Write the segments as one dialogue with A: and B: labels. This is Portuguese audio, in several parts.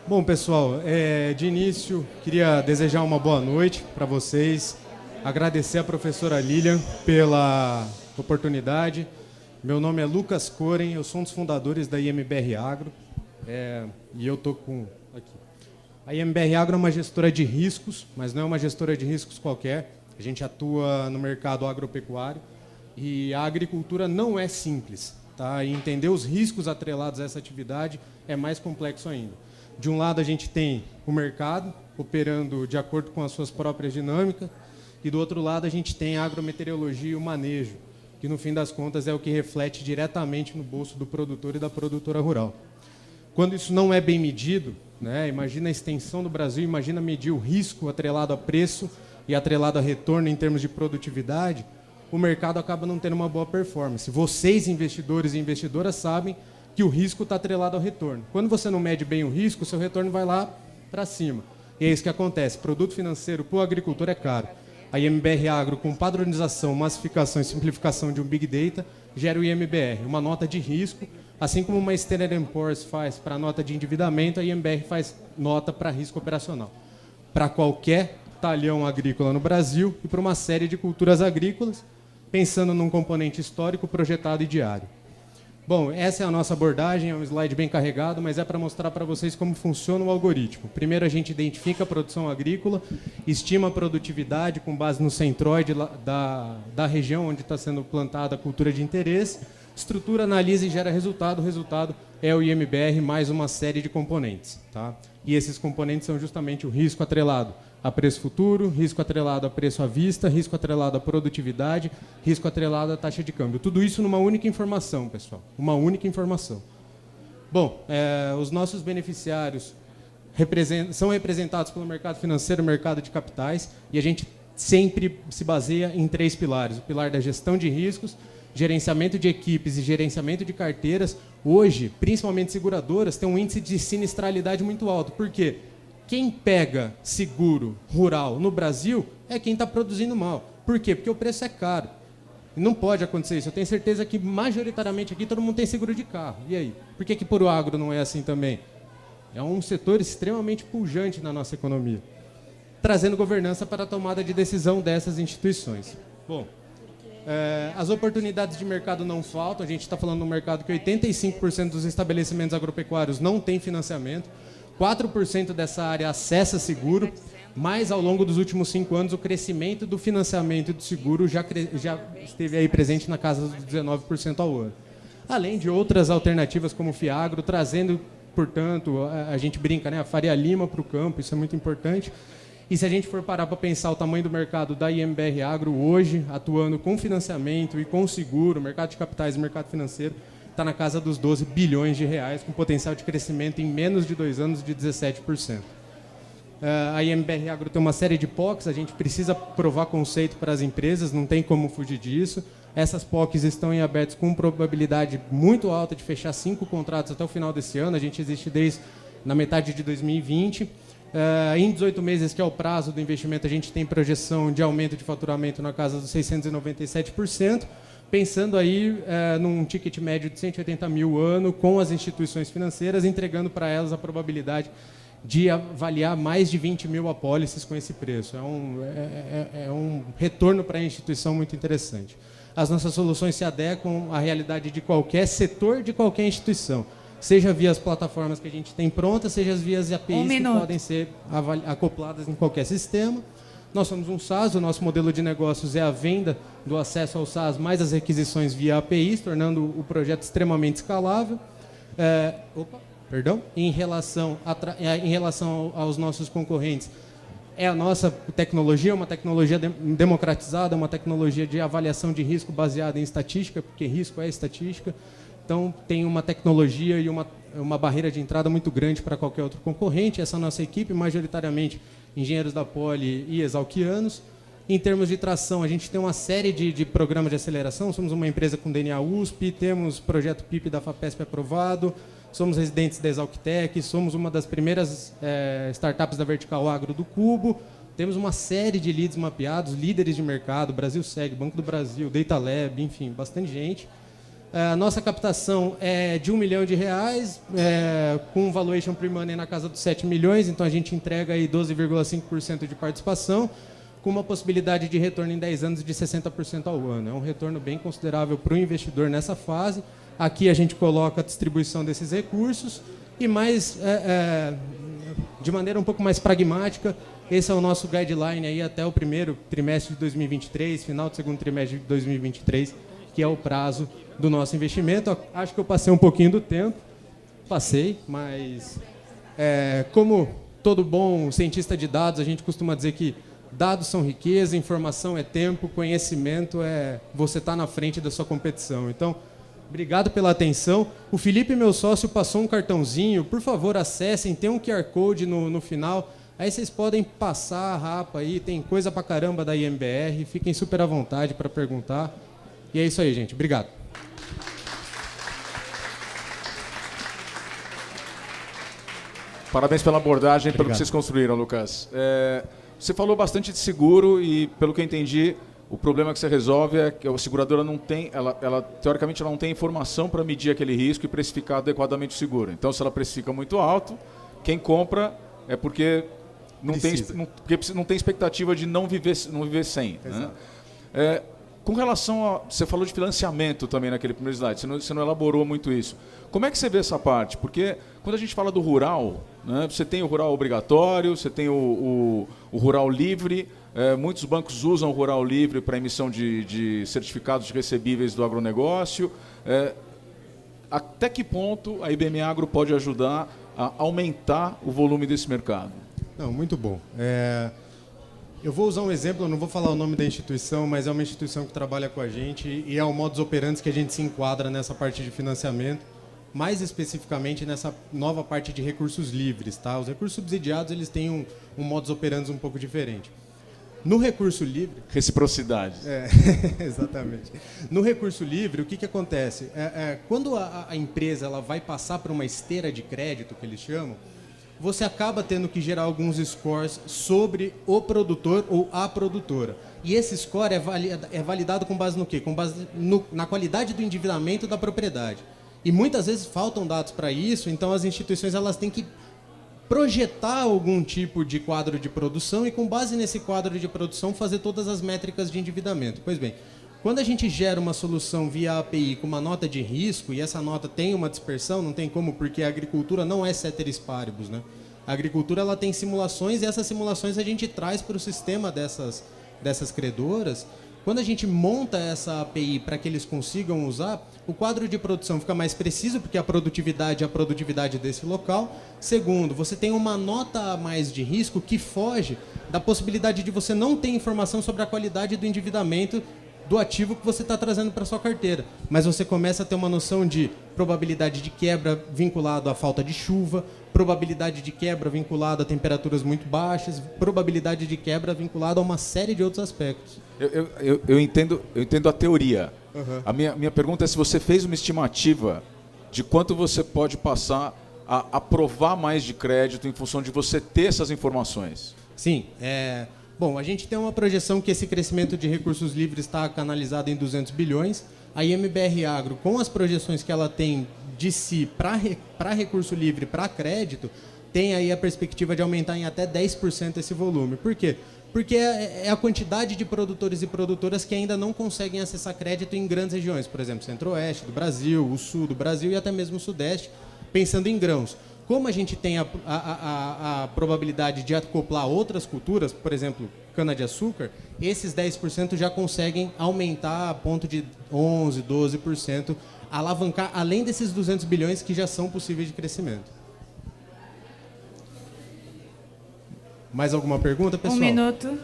A: Bom, pessoal, de início, queria desejar uma boa noite para vocês, agradecer a professora Lilian pela oportunidade. Meu nome é Lucas Coren, eu sou um dos fundadores da IMBR Agro, e eu estou com... aqui. A IMBR Agro é uma gestora de riscos, mas não é uma gestora de riscos qualquer. A gente atua no mercado agropecuário e a agricultura não é simples, tá? E entender os riscos atrelados a essa atividade é mais complexo ainda. De um lado, a gente tem o mercado operando de acordo com as suas próprias dinâmicas, e do outro lado, a gente tem a agrometeorologia e o manejo, que no fim das contas é o que reflete diretamente no bolso do produtor e da produtora rural. Quando isso não é bem medido, né, imagina a extensão do Brasil, imagina medir o risco atrelado a preço e atrelado a retorno em termos de produtividade, o mercado acaba não tendo uma boa performance. Vocês, investidores e investidoras, sabem que o risco está atrelado ao retorno. Quando você não mede bem o risco, o seu retorno vai lá para cima. E é isso que acontece. Produto financeiro para o agricultor é caro. A IMBR Agro, com padronização, massificação e simplificação de um Big Data, gera o IMBR, uma nota de risco, assim como uma Standard & Poor's faz para nota de endividamento, a IMBR faz nota para risco operacional. Para qualquer talhão agrícola no Brasil e para uma série de culturas agrícolas, pensando num componente histórico, projetado e diário. Bom, essa é a nossa abordagem, é um slide bem carregado, mas é para mostrar para vocês como funciona o algoritmo. Primeiro, a gente identifica a produção agrícola, estima a produtividade com base no centroide da região onde está sendo plantada a cultura de interesse, estrutura, analisa e gera resultado. O resultado é o IMBR mais uma série de componentes. Tá? E esses componentes são justamente o risco atrelado a preço futuro, risco atrelado a preço à vista, risco atrelado à produtividade, risco atrelado à taxa de câmbio. Tudo isso numa única informação, pessoal. Uma única informação. Bom, os nossos beneficiários são representados pelo mercado financeiro, mercado de capitais, e a gente sempre se baseia em 3 pilares. O pilar da gestão de riscos, gerenciamento de equipes e gerenciamento de carteiras. Hoje, principalmente seguradoras, têm um índice de sinistralidade muito alto. Por quê? Quem pega seguro rural no Brasil é quem está produzindo mal. Por quê? Porque o preço é caro. E não pode acontecer isso. Eu tenho certeza que, majoritariamente, aqui todo mundo tem seguro de carro. E aí? Por que por o agro não é assim também? É um setor extremamente pujante na nossa economia, trazendo governança para a tomada de decisão dessas instituições. Bom, as oportunidades de mercado não faltam. A gente está falando de um mercado que 85% dos estabelecimentos agropecuários não tem financiamento. 4% dessa área acessa seguro, mas ao longo dos últimos 5 anos o crescimento do financiamento e do seguro já esteve aí presente na casa dos 19% ao ano. Além de outras alternativas como o Fiagro, trazendo, portanto, a gente brinca, né, a Faria Lima para o campo, isso é muito importante. E se a gente for parar para pensar o tamanho do mercado da IMBR Agro hoje, atuando com financiamento e com seguro, mercado de capitais e mercado financeiro, está na casa dos 12 bilhões de reais, com potencial de crescimento em menos de 2 anos de 17%. A IMBR Agro tem uma série de POCs, a gente precisa provar conceito para as empresas, não tem como fugir disso. Essas POCs estão em abertos com probabilidade muito alta de fechar 5 contratos até o final desse ano, a gente existe desde na metade de 2020. Em 18 meses, que é o prazo do investimento, a gente tem projeção de aumento de faturamento na casa dos 697%, pensando aí num ticket médio de 180 mil ano com as instituições financeiras, entregando para elas a probabilidade de avaliar mais de 20 mil apólices com esse preço. É um retorno para a instituição muito interessante. As nossas soluções se adequam à realidade de qualquer setor, de qualquer instituição, seja via as plataformas que a gente tem prontas, seja as vias APIs que podem ser acopladas em qualquer sistema. Nós somos um SaaS, o nosso modelo de negócios é a venda do acesso ao SaaS mais as requisições via APIs, tornando o projeto extremamente escalável. Em relação aos nossos concorrentes, a nossa tecnologia é uma tecnologia democratizada, uma tecnologia de avaliação de risco baseada em estatística, porque risco é estatística. Então, tem uma tecnologia e uma barreira de entrada muito grande para qualquer outro concorrente. Essa nossa equipe, majoritariamente engenheiros da Poli e exalquianos. Em termos de tração, a gente tem uma série de programas de aceleração. Somos uma empresa com DNA USP, temos projeto PIP da FAPESP aprovado, somos residentes da Exalctec, somos uma das primeiras startups da Vertical Agro do Cubo. Temos uma série de leads mapeados, líderes de mercado, Brasil Segue, Banco do Brasil, Data Lab, enfim, bastante gente. A nossa captação é de R$ 1 milhão, com um valuation pre-money na casa dos 7 milhões, então a gente entrega aí 12,5% de participação, com uma possibilidade de retorno em 10 anos de 60% ao ano. É um retorno bem considerável para o investidor nessa fase. Aqui a gente coloca a distribuição desses recursos e de maneira um pouco mais pragmática, esse é o nosso guideline aí até o primeiro trimestre de 2023, final do segundo trimestre de 2023, que é o prazo do nosso investimento. Acho que eu passei um pouquinho do tempo, mas como todo bom cientista de dados, a gente costuma dizer que dados são riqueza, informação é tempo, conhecimento é você estar na frente da sua competição. Então, obrigado pela atenção. O Felipe, meu sócio, passou um cartãozinho. Por favor, acessem, tem um QR Code no final. Aí vocês podem passar a rapa aí, tem coisa pra caramba da IMBR. Fiquem super à vontade para perguntar. E é isso aí, gente. Obrigado.
B: Parabéns pela abordagem, pelo que vocês construíram, Lucas. Você falou bastante de seguro e, pelo que eu entendi, o problema que você resolve é que a seguradora não tem, teoricamente, ela não tem informação para medir aquele risco e precificar adequadamente o seguro. Então, se ela precifica muito alto, quem compra é porque não tem expectativa de não viver sem. Né? Com relação a... Você falou de financiamento também naquele primeiro slide, você não elaborou muito isso. Como é que você vê essa parte? Porque quando a gente fala do rural, né, você tem o rural obrigatório, você tem o rural livre, muitos bancos usam o rural livre para emissão de certificados de recebíveis do agronegócio. Até que ponto a IBM Agro pode ajudar a aumentar o volume desse mercado?
A: Não, muito bom. Eu vou usar um exemplo, eu não vou falar o nome da instituição, mas é uma instituição que trabalha com a gente e é o modus operandi que a gente se enquadra nessa parte de financiamento, mais especificamente nessa nova parte de recursos livres. Tá? Os recursos subsidiados eles têm um modus operandi um pouco diferente. No recurso livre...
B: Reciprocidade.
A: Exatamente. No recurso livre, o que acontece? Quando a empresa ela vai passar por uma esteira de crédito, que eles chamam, você acaba tendo que gerar alguns scores sobre o produtor ou a produtora. E esse score é validado com base no quê? Com base na qualidade do endividamento da propriedade. E muitas vezes faltam dados para isso, então as instituições elas têm que projetar algum tipo de quadro de produção e, com base nesse quadro de produção, fazer todas as métricas de endividamento. Pois bem, quando a gente gera uma solução via API com uma nota de risco, e essa nota tem uma dispersão, não tem como, porque a agricultura não é ceteris paribus, né? A agricultura ela tem simulações, e essas simulações a gente traz para o sistema dessas credoras. Quando a gente monta essa API para que eles consigam usar, o quadro de produção fica mais preciso, porque a produtividade é a produtividade desse local. Segundo, você tem uma nota a mais de risco que foge da possibilidade de você não ter informação sobre a qualidade do endividamento do ativo que você está trazendo para sua carteira. Mas você começa a ter uma noção de probabilidade de quebra vinculado à falta de chuva, probabilidade de quebra vinculada a temperaturas muito baixas, probabilidade de quebra vinculada a uma série de outros aspectos.
B: Eu entendo a teoria. Uhum. A minha pergunta é se você fez uma estimativa de quanto você pode passar a aprovar mais de crédito em função de você ter essas informações.
A: Sim, Bom, a gente tem uma projeção que esse crescimento de recursos livres está canalizado em 200 bilhões. A IMBR Agro, com as projeções que ela tem de si para recurso livre, para crédito, tem aí a perspectiva de aumentar em até 10% esse volume. Por quê? Porque é a quantidade de produtores e produtoras que ainda não conseguem acessar crédito em grandes regiões. Por exemplo, centro-oeste do Brasil, o sul do Brasil e até mesmo o sudeste, pensando em grãos. Como a gente tem a probabilidade de acoplar outras culturas, por exemplo, cana-de-açúcar, esses 10% já conseguem aumentar a ponto de 11%, 12%, alavancar além desses 200 bilhões que já são possíveis de crescimento. Mais alguma pergunta, pessoal?
C: 1 minuto.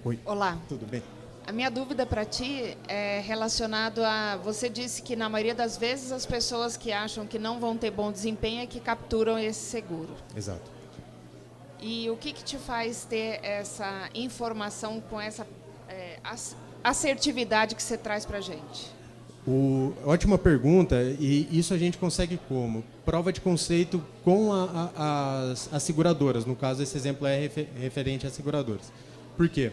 A: Oi.
D: Olá.
A: Tudo bem?
D: A minha dúvida para ti é relacionado a... Você disse que, na maioria das vezes, as pessoas que acham que não vão ter bom desempenho é que capturam esse seguro.
A: Exato.
D: E o que te faz ter essa informação com essa assertividade que você traz para a gente?
A: Ótima pergunta, e isso a gente consegue como? Prova de conceito com as seguradoras. No caso, esse exemplo é referente às seguradoras. Por quê?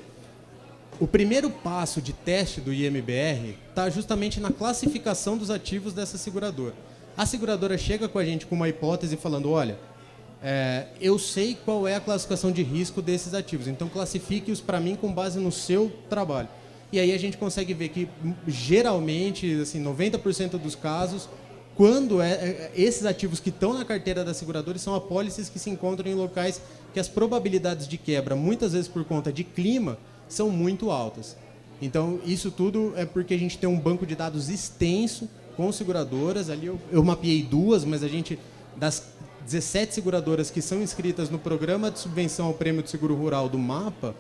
A: O primeiro passo de teste do IMBR está justamente na classificação dos ativos dessa seguradora. A seguradora chega com a gente com uma hipótese falando, olha, eu sei qual é a classificação de risco desses ativos, então classifique-os para mim com base no seu trabalho. E aí a gente consegue ver que, geralmente, assim, 90% dos casos, quando esses ativos que estão na carteira da seguradora são apólices que se encontram em locais que as probabilidades de quebra, muitas vezes por conta de clima, são muito altas. Então, isso tudo é porque a gente tem um banco de dados extenso com seguradoras. Ali eu mapeei 2, mas a gente, das 17 seguradoras que são inscritas no Programa de Subvenção ao Prêmio de Seguro Rural do MAPA,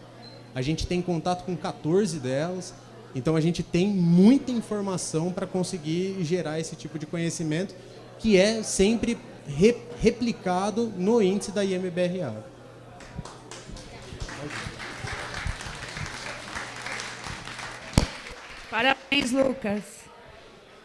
A: a gente tem contato com 14 delas. Então, a gente tem muita informação para conseguir gerar esse tipo de conhecimento, que é sempre replicado no índice da IMBRA.
C: Parabéns, Lucas.